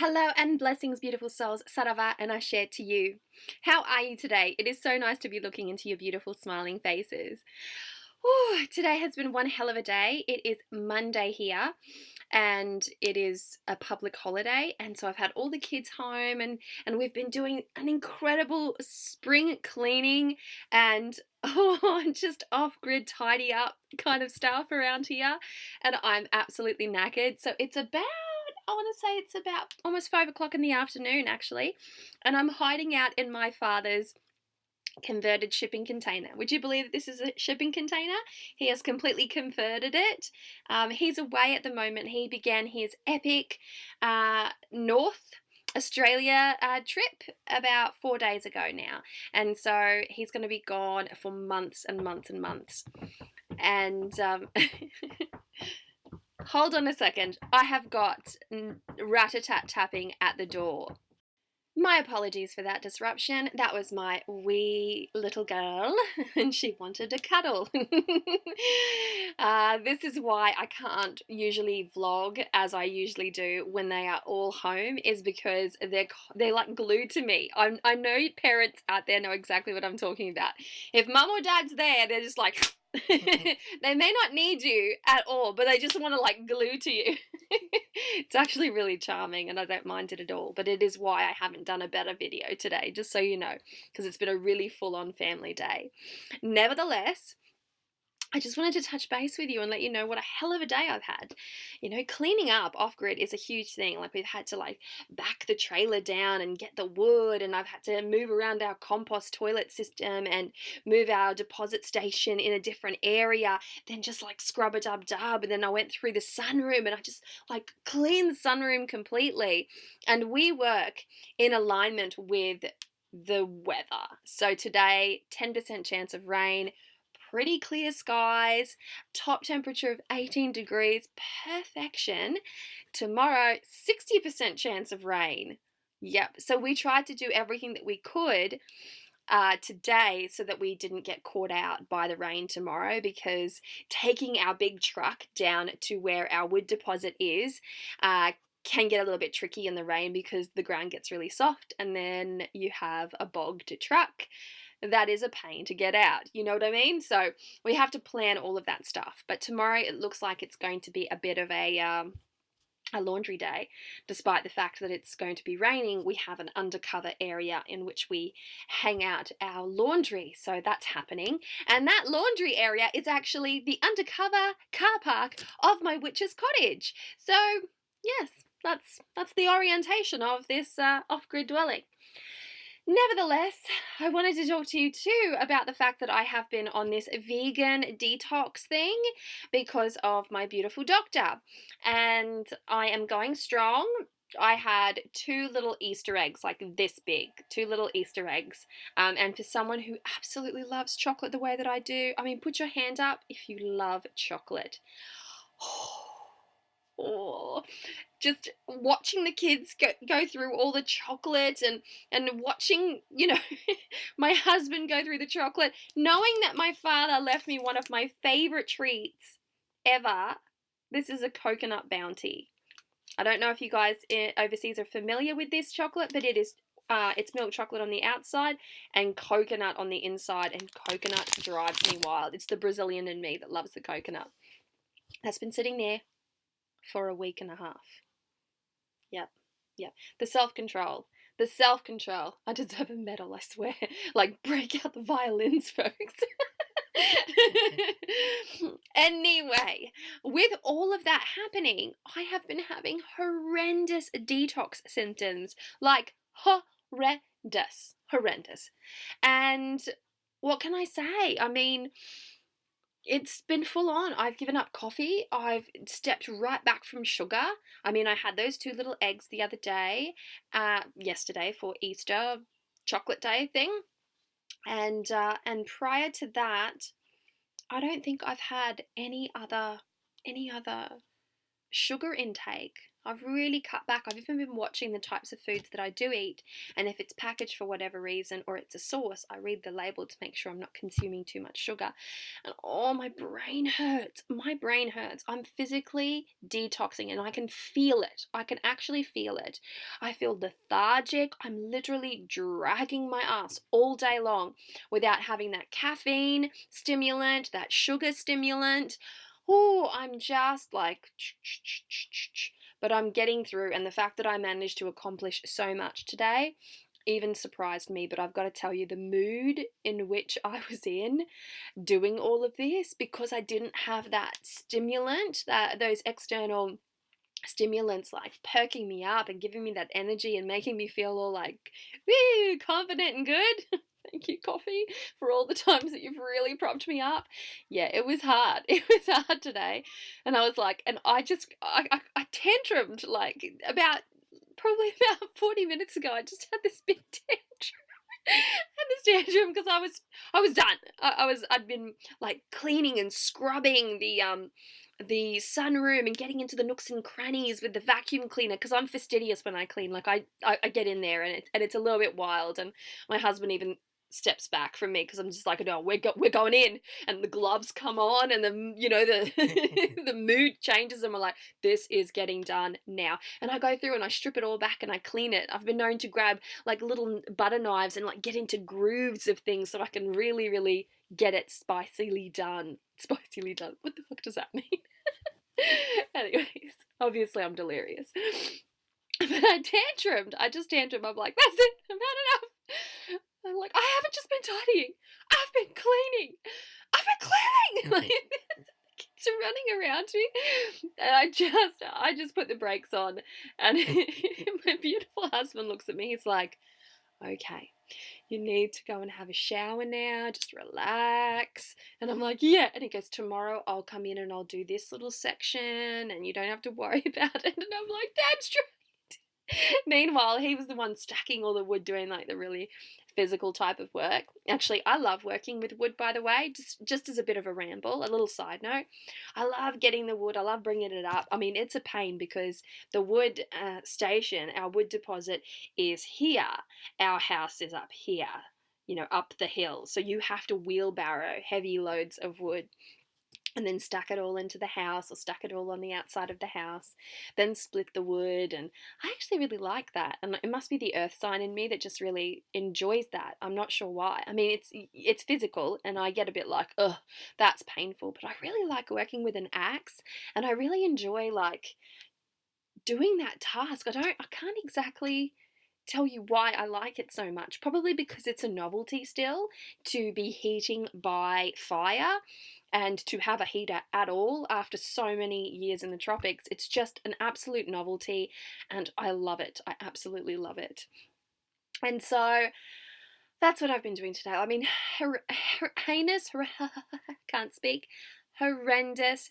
Hello and blessings, beautiful souls. Saravá Axé to you. How are you today? It is so nice to be looking into your beautiful smiling faces. Whew, today has been one hell of a day. It is Monday here and it is a public holiday, and so I've had all the kids home and we've been doing an incredible spring cleaning and just off-grid tidy up kind of stuff around here, and I'm absolutely knackered. So it's about, I want to say it's about almost 5 o'clock in the afternoon actually, and I'm hiding out in my father's converted shipping container. Would you believe that this is a shipping container? He has completely converted it. He's away at the moment. He began his epic North Australia trip about 4 days ago now, and so he's going to be gone for months and months and months. And hold on a second, I have got rat-a-tat tapping at the door. My apologies for that disruption. That was my wee little girl, and she wanted a cuddle. This is why I can't usually vlog as I usually do when they are all home, is because they're like glued to me. I know parents out there know exactly what I'm talking about. If mum or dad's there, they're just like they may not need you at all, but they just want to like glue to you. It's actually really charming and I don't mind it at all, but it is why I haven't done a better video today, just so you know, because it's been a really full-on family day. Nevertheless, I just wanted to touch base with you and let you know what a hell of a day I've had. You know, cleaning up off-grid is a huge thing. Like, we've had to like back the trailer down and get the wood, and I've had to move around our compost toilet system and move our deposit station in a different area, then just like scrub a dub, and then I went through the sunroom and I just like cleaned the sunroom completely. And we work in alignment with the weather. So today, 10% chance of rain, pretty clear skies, top temperature of 18 degrees, perfection. Tomorrow, 60% chance of rain. Yep, so we tried to do everything that we could today so that we didn't get caught out by the rain tomorrow, because taking our big truck down to where our wood deposit is can get a little bit tricky in the rain, because the ground gets really soft and then you have a bogged truck. That is a pain to get out, you know what I mean? So we have to plan all of that stuff. But tomorrow it looks like it's going to be a bit of a laundry day. Despite the fact that it's going to be raining, we have an undercover area in which we hang out our laundry. So that's happening. And that laundry area is actually the undercover car park of my witch's cottage. So yes, that's the orientation of this off-grid dwelling. Nevertheless, I wanted to talk to you too about the fact that I have been on this vegan detox thing because of my beautiful doctor, and I am going strong. I had 2 little Easter eggs, like this big, 2 little Easter eggs. And for someone who absolutely loves chocolate the way that I do, I mean, put your hand up if you love chocolate. Oh, just watching the kids go through all the chocolate, and watching, you know, my husband go through the chocolate, knowing that my father left me one of my favorite treats ever. This is a coconut bounty. I don't know if you guys overseas are familiar with this chocolate, but it's milk chocolate on the outside and coconut on the inside, and coconut drives me wild. It's the Brazilian in me that loves the coconut. That's been sitting there for a week and a half. Yep. The self-control. I deserve a medal, I swear. Like, break out the violins, folks. Anyway, with all of that happening, I have been having horrendous detox symptoms. Like, horrendous. And what can I say? I mean, it's been full on. I've given up coffee. I've stepped right back from sugar. I mean, I had those 2 little eggs the other day, yesterday for Easter chocolate day thing. And prior to that, I don't think I've had any other sugar intake. I've really cut back. I've even been watching the types of foods that I do eat, and if it's packaged for whatever reason or it's a sauce, I read the label to make sure I'm not consuming too much sugar. And oh, my brain hurts. My brain hurts. I'm physically detoxing and I can feel it. I can actually feel it. I feel lethargic. I'm literally dragging my ass all day long without having that caffeine stimulant, that sugar stimulant. Oh, I'm just like, but I'm getting through. And the fact that I managed to accomplish so much today even surprised me. But I've got to tell you, the mood in which I was in doing all of this, because I didn't have that stimulant, those external stimulants like perking me up and giving me that energy and making me feel all like, woo, confident and good. Thank you, coffee, for all the times that you've really propped me up. Yeah, it was hard. It was hard today. And I was like, and I tantrumed like probably about 40 minutes ago. I just had this big tantrum. Because I was done. I'd been like cleaning and scrubbing the sunroom and getting into the nooks and crannies with the vacuum cleaner, because I'm fastidious when I clean. Like I get in there and it's a little bit wild, and my husband even steps back from me because I'm just like, no, we're going in, and the gloves come on, and the the mood changes, and we're like, this is getting done now. And I go through and I strip it all back and I clean it. I've been known to grab like little butter knives and like get into grooves of things so I can really, really get it spicily done. Spicily done. What the fuck does that mean? Anyways, obviously I'm delirious. But I tantrumed. I just tantrumed. I'm like, that's it. I've had enough. I'm like, I haven't just been tidying. I've been cleaning. Like, kids are running around me. And I just put the brakes on. And my beautiful husband looks at me. He's like, okay, you need to go and have a shower now, just relax. And I'm like, yeah. And he goes, tomorrow I'll come in and I'll do this little section and you don't have to worry about it. And I'm like, that's true. Meanwhile, he was the one stacking all the wood, doing like the really physical type of work. Actually, I love working with wood, by the way, just as a bit of a ramble, a little side note. I love getting the wood. I love bringing it up. I mean, it's a pain because the wood station, our wood deposit, is here. Our house is up here, up the hill. So you have to wheelbarrow heavy loads of wood and then stack it all into the house, or stack it all on the outside of the house, then split the wood. And I actually really like that. And it must be the earth sign in me that just really enjoys that. I'm not sure why. I mean, it's physical, and I get a bit like, ugh, that's painful. But I really like working with an axe, and I really enjoy like doing that task. I can't exactly tell you why I like it so much. Probably because it's a novelty still to be heating by fire and to have a heater at all after so many years in the tropics. It's just an absolute novelty, and I love it. I absolutely love it. And so that's what I've been doing today. I mean, can't speak, horrendous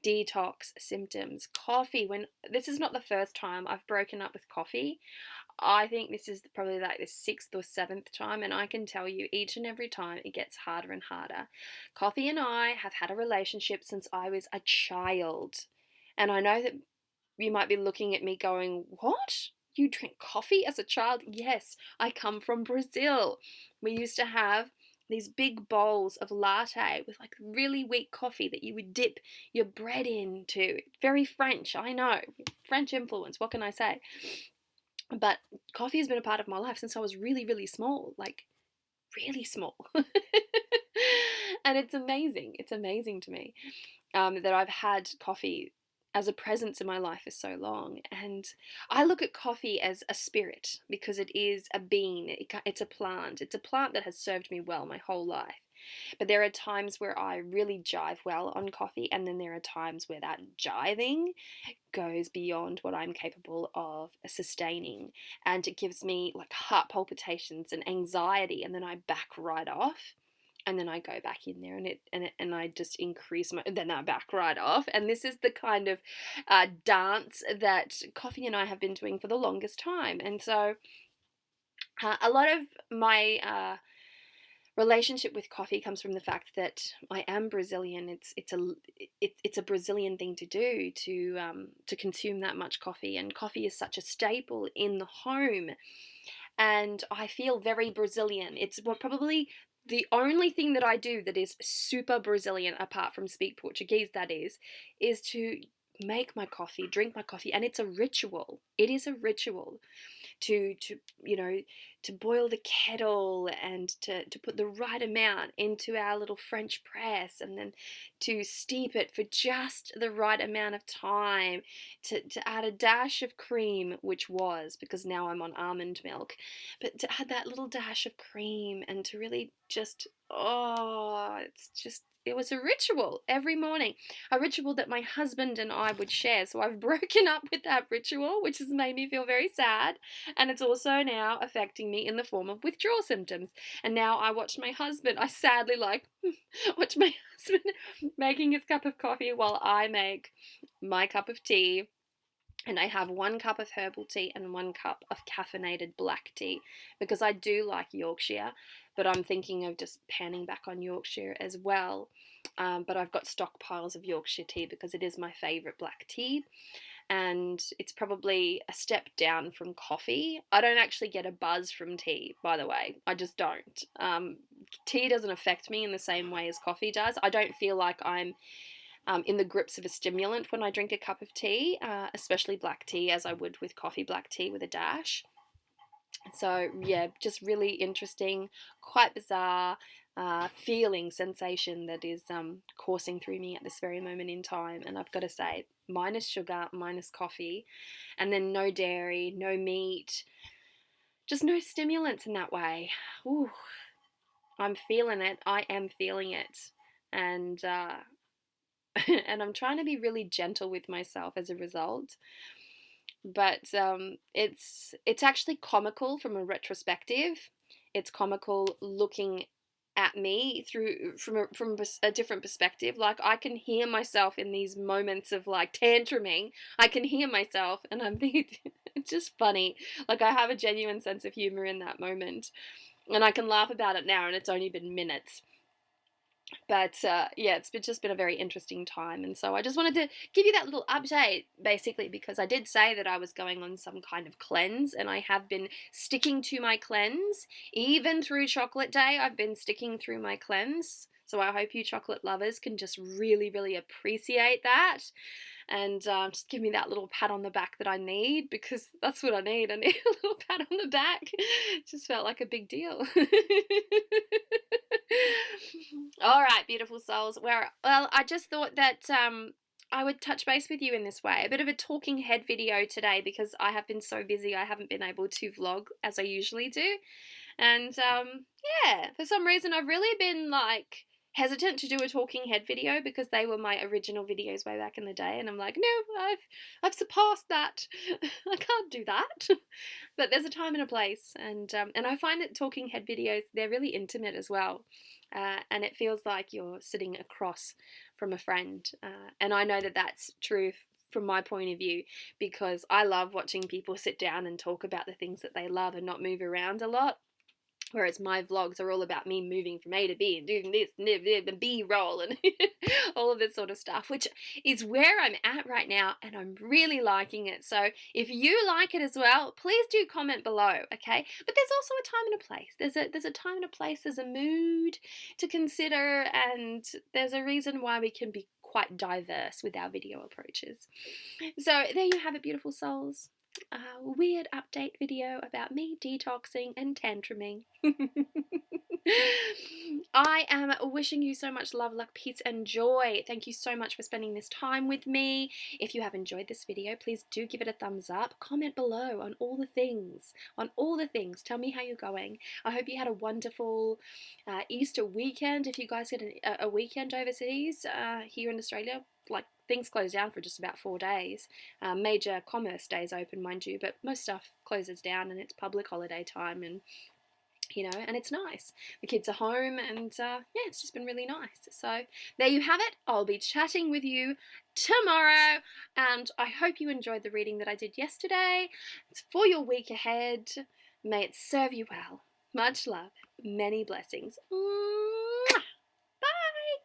detox symptoms. Coffee, this is not the first time I've broken up with coffee. I think this is probably like the 6th or 7th time, and I can tell you each and every time it gets harder and harder. Coffee and I have had a relationship since I was a child. And I know that you might be looking at me going, what? You drink coffee as a child? Yes, I come from Brazil. We used to have these big bowls of latte with like really weak coffee that you would dip your bread into. Very French, I know. French influence, what can I say? But coffee has been a part of my life since I was really, really small, like really small. And it's amazing. It's amazing to me that I've had coffee as a presence in my life for so long. And I look at coffee as a spirit because it is a bean. It's a plant. It's a plant that has served me well my whole life. But there are times where I really jive well on coffee, and then there are times where that jiving goes beyond what I'm capable of sustaining, and it gives me like heart palpitations and anxiety, and then I back right off, and then I go back in there and I just increase then I back right off. And this is the kind of dance that coffee and I have been doing for the longest time. And so a lot of my relationship with coffee comes from the fact that I am Brazilian. It's a Brazilian thing to do, to consume that much coffee, and coffee is such a staple in the home, and I feel very Brazilian. It's probably the only thing that I do that is super Brazilian, apart from speak Portuguese, that is to make my coffee, drink my coffee, and it's a ritual. It is a ritual to you know, to boil the kettle and to put the right amount into our little French press, and then to steep it for just the right amount of time, to add a dash of cream, which was, because now I'm on almond milk, but to add that little dash of cream and to really just, oh, it was a ritual every morning, a ritual that my husband and I would share. So I've broken up with that ritual, which has made me feel very sad. And it's also now affecting me in the form of withdrawal symptoms. And now I sadly watch my husband making his cup of coffee while I make my cup of tea. And I have 1 cup of herbal tea and 1 cup of caffeinated black tea, because I do like Yorkshire, but I'm thinking of just panning back on Yorkshire as well. But I've got stockpiles of Yorkshire tea because it is my favourite black tea, and it's probably a step down from coffee. I don't actually get a buzz from tea, by the way. I just don't. Tea doesn't affect me in the same way as coffee does. I don't feel like I'm in the grips of a stimulant when I drink a cup of tea, especially black tea, as I would with coffee black tea with a dash. So yeah, just really interesting, quite bizarre sensation that is coursing through me at this very moment in time. And I've got to say, minus sugar, minus coffee, and then no dairy, no meat, just no stimulants in that way. Ooh, I'm feeling it. I am feeling it. And and I'm trying to be really gentle with myself as a result. But it's actually comical from a retrospective. It's comical looking at me from a different perspective. Like, I can hear myself in these moments of like tantruming. I can hear myself, and I'm being it's just funny. Like, I have a genuine sense of humor in that moment, and I can laugh about it now, and it's only been minutes. But yeah, just been a very interesting time, and so I just wanted to give you that little update, basically, because I did say that I was going on some kind of cleanse, and I have been sticking to my cleanse. Even through chocolate day, I've been sticking through my cleanse. So I hope you chocolate lovers can just really, really appreciate that, and just give me that little pat on the back that I need, because that's what I need. I need a little pat on the back. It just felt like a big deal. All right, beautiful souls. Well, I just thought that I would touch base with you in this way. A bit of a talking head video today, because I have been so busy I haven't been able to vlog as I usually do. And yeah, for some reason I've really been like hesitant to do a talking head video, because they were my original videos way back in the day, and I'm like, no, I've surpassed that. I can't do that. But there's a time and a place, and I find that talking head videos, they're really intimate as well, and it feels like you're sitting across from a friend, and I know that that's true from my point of view, because I love watching people sit down and talk about the things that they love and not move around a lot. Whereas my vlogs are all about me moving from A to B and doing this and the B-roll and all of this sort of stuff, which is where I'm at right now, and I'm really liking it. So if you like it as well, please do comment below, okay? But there's also a time and a place. There's a time and a place, there's a mood to consider, and there's a reason why we can be quite diverse with our video approaches. So there you have it, beautiful souls. A weird update video about me detoxing and tantruming. I am wishing you so much love, luck, peace, and joy. Thank you so much for spending this time with me. If you have enjoyed this video, please do give it a thumbs up. Comment below on all the things. Tell me how you're going. I hope you had a wonderful Easter weekend. If you guys get a weekend overseas, here in Australia, like, things close down for just about 4 days. Major commerce days open, mind you, but most stuff closes down, and it's public holiday time, and you know, and it's nice. The kids are home, and yeah, it's just been really nice. So there you have it. I'll be chatting with you tomorrow, and I hope you enjoyed the reading that I did yesterday. It's for your week ahead. May it serve you well. Much love, many blessings. Mwah.